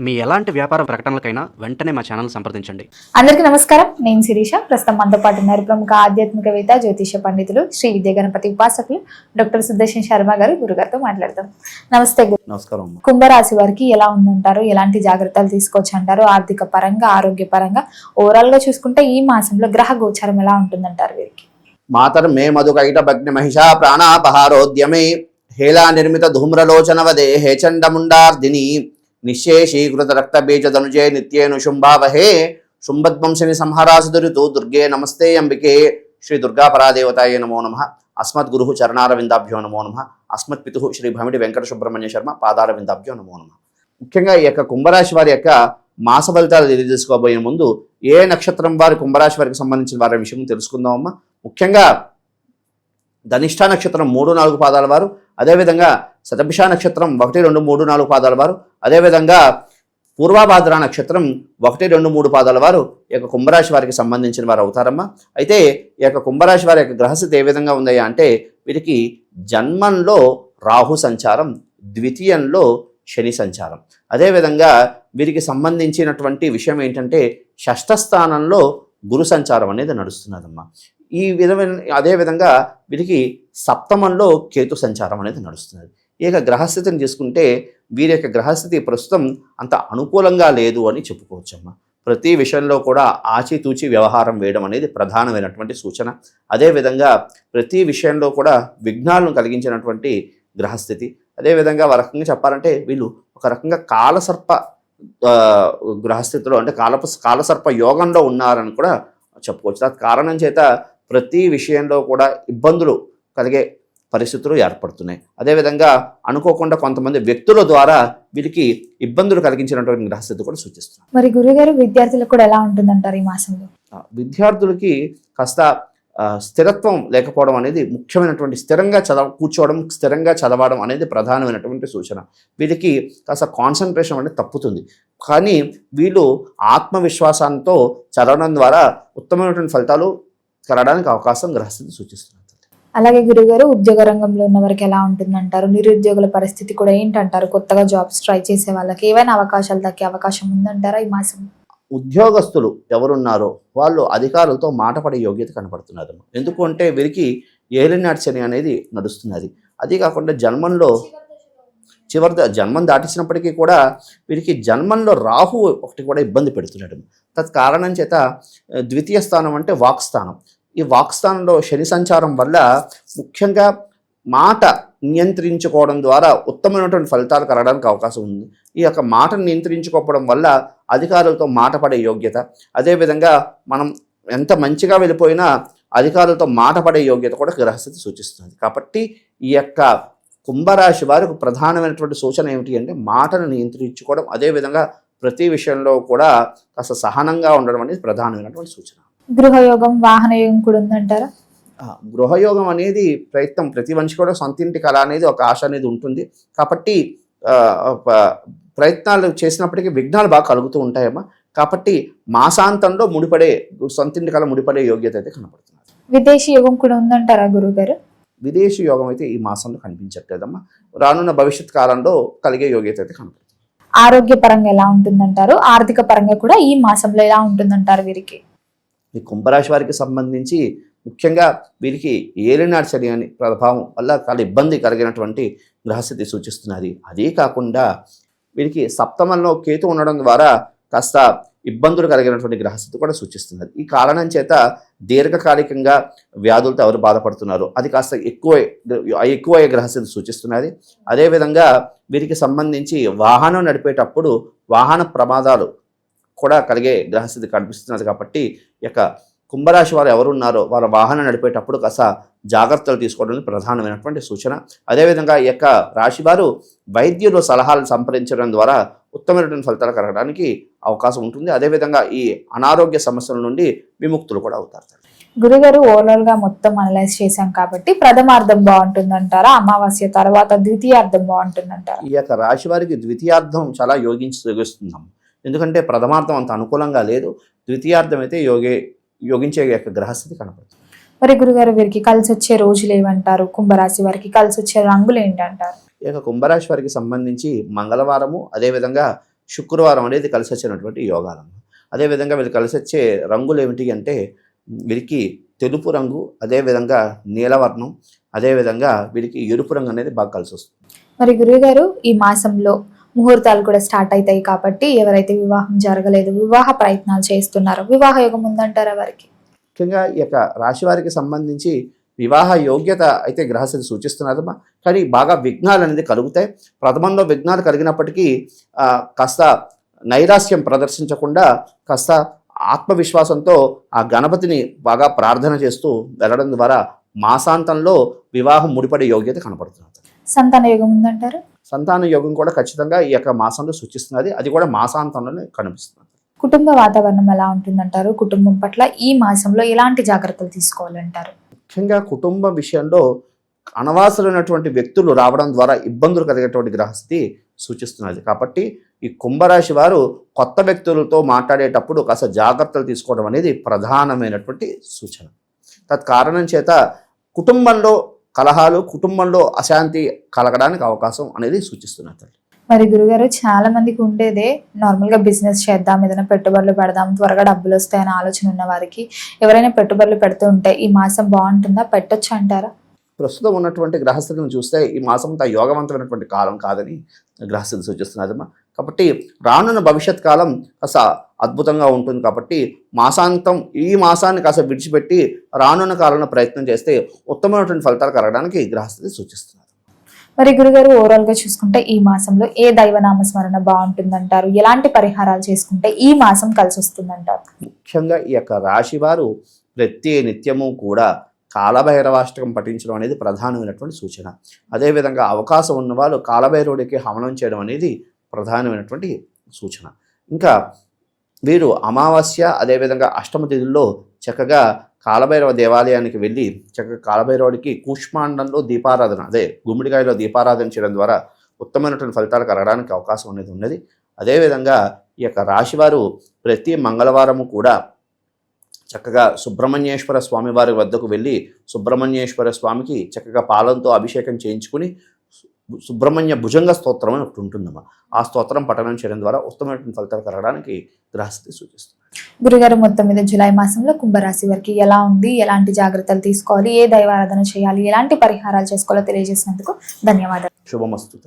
మీ ఎలాంటి వ్యాపార ప్రకటనలకైనా వెంటనే మా ఛానల్ సంప్రదించండి. అందరికీ నమస్కారం. నేను శిరీష. ప్రస్తుతం మనతో పాటు ఉన్నారు ప్రముఖ ఆధ్యాత్మికవేత్త, జ్యోతిష పండితులు, శ్రీ విద్యా గణపతి ఉపాసకులు డాక్టర్ సుదర్శన్ శర్మ గారు. గురుగారితో మాట్లాడతాం. నమస్తే గురు. నమస్కారం. కుంభరాశి వారికి ఎలా ఉందంటారు? ఎలాంటి జాగ్రత్తలు తీసుకోవచ్చు అంటారు? ఆర్థిక పరంగా, ఆరోగ్య పరంగా, ఓవరాల్ గా చూసుకుంటే ఈ మాసంలో గ్రహ గోచారం ఎలా ఉంటుందంటారు వీరికి? మాతర్ మే మధుకైట భగ్ని మహిషా ప్రాణాపహారోద్యమే హేళా నిర్మిత ధూమ్రలోచనవదే హేచండముండార్దిని నిశేషీకృత రక్తబీజధనుజే నిత్యేను శుంభావహే శుంభద్వంశని సంహరాసుదురితు దుర్గే నమస్తే అంబికే. శ్రీ దుర్గా పరాదేవతాయ నమో నమః. అస్మద్గురు చరణారవిందాభ్యో నమో నమః. అస్మత్పితు శ్రీ భమిడి వెంకట సుబ్రహ్మణ్య శర్మ పాదారవిందాభ్యో నమో నమః. ముఖ్యంగా ఈ యొక్క కుంభరాశి వారి యొక్క మాస ఫలితాలు తెలియజేసుకోబోయే ముందు ఏ నక్షత్రం వారి కుంభరాశి వారికి సంబంధించిన వారి విషయం తెలుసుకుందామమ్మా. ముఖ్యంగా ధనిష్ట నక్షత్రం 3-4 పాదాల వారు, అదేవిధంగా శతభిష నక్షత్రం 1-2-3-4 పాదాల వారు, అదేవిధంగా పూర్వభాద్ర నక్షత్రం 1-2-3 పాదాల వారు ఈ యొక్క కుంభరాశి వారికి సంబంధించిన వారు అవుతారమ్మా. అయితే ఈ యొక్క కుంభరాశి వారి యొక్క గ్రహస్థితి ఏ విధంగా ఉందయ్యా అంటే, వీరికి జన్మంలో రాహు సంచారం, ద్వితీయంలో శని సంచారం, అదేవిధంగా వీరికి సంబంధించినటువంటి విషయం ఏంటంటే షష్ఠ స్థానంలో గురు సంచారం అనేది నడుస్తున్నదమ్మా. ఈ విధమైన అదేవిధంగా వీరికి సప్తమంలో కేతు సంచారం అనేది నడుస్తున్నది. ఈ యొక్క గ్రహస్థితిని తీసుకుంటే వీరి యొక్క గ్రహస్థితి ప్రస్తుతం అంత అనుకూలంగా లేదు అని చెప్పుకోవచ్చమ్మా. ప్రతి విషయంలో కూడా ఆచితూచి వ్యవహారం వేయడం అనేది ప్రధానమైనటువంటి సూచన. అదేవిధంగా ప్రతి విషయంలో కూడా విఘ్నాలను కలిగించినటువంటి గ్రహస్థితి. అదేవిధంగా ఒక రకంగా చెప్పాలంటే వీళ్ళు ఒక రకంగా కాలసర్ప గ్రహస్థితిలో అంటే కాలసర్ప యోగంలో ఉన్నారని కూడా చెప్పుకోవచ్చు. దాని కారణం చేత ప్రతి విషయంలో కూడా ఇబ్బందులు కలిగే పరిస్థితులు ఏర్పడుతున్నాయి. అదేవిధంగా అనుకోకుండా కొంతమంది వ్యక్తుల ద్వారా వీరికి ఇబ్బందులు కలిగించినటువంటి గ్రహస్థితి కూడా సూచిస్తున్నారు. మరి గురుగారు, విద్యార్థులకు కూడా ఎలా ఉంటుందంటారు ఈ మాసంలో? విద్యార్థులకి కాస్త స్థిరత్వం లేకపోవడం అనేది ముఖ్యమైనటువంటి, స్థిరంగా కూర్చోవడం, స్థిరంగా చదవడం అనేది ప్రధానమైనటువంటి సూచన. వీళ్ళకి కాస్త కాన్సన్ట్రేషన్ అనేది తప్పుతుంది. కానీ వీళ్ళు ఆత్మవిశ్వాసంతో చదవడం ద్వారా ఉత్తమమైనటువంటి ఫలితాలు కలగడానికి అవకాశం గ్రహస్థితి సూచిస్తుంది. అలాగే గురుగారు, ఉద్యోగ రంగంలో ఉన్న వారికి ఎలా ఉంటుందంటారు? నిరుద్యోగుల పరిస్థితి కూడా ఏంటంటారు? కొత్తగా జాబ్స్ ట్రై చేసే వాళ్ళకి ఏవైనా అవకాశాలు దక్కే అవకాశం ఉందంటారా ఈ మాసం? ఉద్యోగస్తులు ఎవరున్నారో వాళ్ళు అధికారులతో మాట పడే యోగ్యత కనపడుతున్నారు. ఎందుకు అంటే వీరికి ఏలినాటి శని అనేది నడుస్తున్నది. అది కాకుండా జన్మంలో జన్మం దాటించినప్పటికీ కూడా వీరికి జన్మంలో రాహు ఒకటి కూడా ఇబ్బంది పెడుతున్నాడు. తత్కారణం చేత ద్వితీయ స్థానం అంటే వాక్స్థానం. ఈ వాక్స్థానంలో శని సంచారం వల్ల ముఖ్యంగా మాట నియంత్రించుకోవడం ద్వారా ఉత్తమమైనటువంటి ఫలితాలు కలగడానికి అవకాశం ఉంది. ఈ యొక్క మాటను నియంత్రించుకోవడం వల్ల అధికారులతో మాట పడే యోగ్యత, అదేవిధంగా మనం ఎంత మంచిగా వెళ్ళిపోయినా అధికారులతో మాట పడే యోగ్యత కూడా గ్రహస్థితి సూచిస్తుంది. కాబట్టి ఈ యొక్క కుంభరాశి వారికి ప్రధానమైనటువంటి సూచన ఏమిటి అంటే మాటను నియంత్రించుకోవడం, అదేవిధంగా ప్రతి విషయంలో కూడా కాస్త సహనంగా ఉండడం అనేది ప్రధానమైనటువంటి సూచన. గృహయోగం, వాహన యోగం కూడా ఉందంటారా? గృహయోగం అనేది ప్రయత్నం, ప్రతి మనిషి కూడా సొంత ఇంటి కళ అనేది ఒక ఆశ అనేది ఉంటుంది. కాబట్టి ప్రయత్నాలు చేసినప్పటికీ విఘ్నాలు బాగా కలుగుతూ ఉంటాయమ్మా. కాబట్టి మాసాంతంలో సొంత ఇంటి కళ ముడిపడే యోగ్యత అయితే కనపడుతుంది. విదేశీ యోగం కూడా ఉందంటారా గురుగారు? విదేశీ యోగం అయితే ఈ మాసంలో కనిపించట్లేదమ్మా. రానున్న భవిష్యత్ కాలంలో కలిగే యోగ్యత అయితే కనపడుతుంది. ఆరోగ్య పరంగా ఎలా ఉంటుందంటారు? ఆర్థిక పరంగా కూడా ఈ మాసంలో ఎలా ఉంటుందంటారు వీరికి? ఈ కుంభరాశి వారికి సంబంధించి ముఖ్యంగా వీరికి ఏలినాటి శని అని ప్రభావం వల్ల చాలా ఇబ్బంది కలిగినటువంటి గ్రహస్థితి సూచిస్తున్నది. అదే కాకుండా వీరికి సప్తమంలో కేతు ఉండడం ద్వారా కాస్త ఇబ్బందులు కలిగినటువంటి గ్రహస్థితి కూడా సూచిస్తున్నది. ఈ కారణం చేత దీర్ఘకాలికంగా వ్యాధులతో ఎవరు బాధపడుతున్నారు అది కాస్త ఎక్కువ గ్రహస్థితి సూచిస్తున్నది. అదేవిధంగా వీరికి సంబంధించి వాహనం నడిపేటప్పుడు వాహన ప్రమాదాలు కూడా కలిగే గ్రహస్థితి కనిపిస్తున్నది. కాబట్టి ఈ యొక్క కుంభరాశి వారు ఎవరున్నారో వారు వాహనం నడిపేటప్పుడు కాస్త జాగ్రత్తలు తీసుకోవడం ప్రధానమైనటువంటి సూచన. అదేవిధంగా ఈ యొక్క రాశి వారు వైద్యుల సలహాలు సంప్రదించడం ద్వారా ఉత్తమమైనటువంటి ఫలితాలు కలగడానికి అవకాశం ఉంటుంది. అదేవిధంగా ఈ అనారోగ్య సమస్యల నుండి విముక్తులు కూడా అవుతారు. గురుగారు, ఓవరాల్ గా మొత్తం అనలైజ్ చేశాం కాబట్టి ప్రథమార్థం బాగుంటుందంటారా? అమావాస్య తర్వాత ద్వితీయార్థం బాగుంటుందంటారా? ఈ యొక్క రాశి వారికి ద్వితీయార్థం చాలా యోగిస్తున్నాం. ఎందుకంటే ప్రథమార్థం అంత అనుకూలంగా లేదు. ద్వితీయార్థం అయితే యోగించే యొక్క గ్రహస్థితి కనపడుతుంది. మరి గురుగారు, వీరికి కలిసి వచ్చే రోజులు ఏమంటారు? కుంభరాశి వారికి కలిసి వచ్చే రంగులు ఏంటంటారు? ఈ యొక్క కుంభరాశి వారికి సంబంధించి మంగళవారము, అదేవిధంగా శుక్రవారం అనేది కలిసి వచ్చినటువంటి యోగాలు. అదేవిధంగా వీళ్ళు కలిసి వచ్చే రంగులు ఏమిటి అంటే వీరికి తెలుపు రంగు, అదేవిధంగా నీలవర్ణం, అదేవిధంగా వీరికి ఎరుపు రంగు అనేది బాగా కలిసి వస్తుంది. మరి గురువుగారు ఈ మాసంలో ముహూర్తాలు కూడా స్టార్ట్ అవుతాయి కాబట్టి ఎవరైతే వివాహం జరగలేదు, వివాహ ప్రయత్నాలు చేస్తున్నారో వివాహ యోగం ఉందంటారా వారికి? ముఖ్యంగా ఈ యొక్క రాశి వారికి సంబంధించి వివాహ యోగ్యత అయితే గ్రహస్థితి సూచిస్తున్నదమ్మా, కానీ బాగా విఘ్నాలు అనేది కలుగుతాయి. ప్రథమంలో విఘ్నాలు కలిగినప్పటికీ కాస్త నైరాశ్యం ప్రదర్శించకుండా కాస్త ఆత్మవిశ్వాసంతో ఆ గణపతిని బాగా ప్రార్థన చేస్తూ వెళ్ళడం ద్వారా మాసాంతంలో వివాహం ముడిపడే యోగ్యత కనపడుతున్నది. సంతాన యోగం ఉందంటారు? సంతాన యోగం కూడా ఖచ్చితంగా ఈ యొక్క మాసంలో సూచిస్తున్నది, అది కూడా మాసాంతంలోనే కనిపిస్తున్నది. కుటుంబ వాతావరణం ఎలా ఉంటుందంటారు? కుటుంబం పట్ల ఈ మాసంలో ఎలాంటి జాగ్రత్తలు తీసుకోవాలంటారు? ముఖ్యంగా కుటుంబ విషయంలో అనవసరమైనటువంటి వ్యక్తులు రావడం ద్వారా ఇబ్బందులు కలిగేటువంటి గ్రహస్థితి సూచిస్తున్నది. కాబట్టి ఈ కుంభరాశి వారు కొత్త వ్యక్తులతో మాట్లాడేటప్పుడు కాస్త జాగ్రత్తలు తీసుకోవడం అనేది ప్రధానమైనటువంటి సూచన. తత్కారణం చేత కుటుంబంలో కలహాలు, కుటుంబంలో అశాంతి కలగడానికి అవకాశం అనేది సూచిస్తున్నది. మరి గురుగారు, చాలా మందికి ఉండేదే నార్మల్గా బిజినెస్ చేద్దాం, ఏదైనా పెట్టుబడులు పెడదాం, త్వరగా డబ్బులు వస్తాయనే ఆలోచన ఉన్న వారికి ఎవరైనా పెట్టుబడులు పెడుతూ ఉంటే ఈ మాసం బాగుంటుందా, పెట్టొచ్చు అంటారా? ప్రస్తుతం ఉన్నటువంటి గ్రహస్థితిని చూస్తే ఈ మాసం అంతా యోగవంతమైనటువంటి కాలం కాదని గ్రహస్థితి సూచిస్తున్నదమ్మా. కాబట్టి రానున్న భవిష్యత్ కాలం కాస్త అద్భుతంగా ఉంటుంది. కాబట్టి మాసాంతం ఈ మాసాన్ని కాస్త విడిచిపెట్టి రానున్న కాలంలో ప్రయత్నం చేస్తే ఉత్తమమైనటువంటి ఫలితాలు కలగడానికి గ్రహస్థితి సూచిస్తున్నారు. మరి గురుగారు, ఓవరాల్ గా చూసుకుంటే ఈ మాసంలో ఏ దైవనామ స్మరణ బాగుంటుందంటారు? ఎలాంటి పరిహారాలు చేసుకుంటే ఈ మాసం కలిసి వస్తుందంటారు? ముఖ్యంగా ఈ యొక్క రాశి వారు ప్రతి నిత్యము కూడా కాలభైరవాష్టకం పఠించడం అనేది ప్రధానమైనటువంటి సూచన. అదేవిధంగా అవకాశం ఉన్న వాళ్ళు కాలభైరవుడికి హవనం చేయడం అనేది ప్రధానమైనటువంటి సూచన. ఇంకా వీరు అమావాస్య, అదేవిధంగా అష్టమ తిథుల్లో చక్కగా కాలభైరవ దేవాలయానికి వెళ్ళి చక్కగా కాలభైరవుడికి కూష్మాండంలో దీపారాధన, అదే గుమ్మడికాయలో దీపారాధన చేయడం ద్వారా ఉత్తమమైనటువంటి ఫలితాలు కలగడానికి అవకాశం అనేది ఉన్నది. అదేవిధంగా ఈ యొక్క రాశివారు ప్రతి మంగళవారము కూడా చక్కగా సుబ్రహ్మణ్యేశ్వర స్వామి వారి వద్దకు వెళ్ళి సుబ్రహ్మణ్యేశ్వర స్వామికి చక్కగా పాలంతో అభిషేకం చేయించుకుని సుబ్రహ్మణ్య భుజంగ స్తోత్రం అని ఒకటి ఉంటుందమ్మా. ఆ స్తోత్రం పఠనం చేయడం ద్వారా ఉత్తమమైన ఫలితాలు కలగడానికి గ్రహస్థితి సూచిస్తుంది. గురుగారు, మొత్తం మీద జూలై మాసంలో కుంభరాశి వారికి ఎలా ఉంది, ఎలాంటి జాగ్రత్తలు తీసుకోవాలి, ఏ దైవారాధన చేయాలి, ఎలాంటి పరిహారాలు చేసుకోవాలో తెలియజేసినందుకు ధన్యవాదాలు. శుభమస్తు.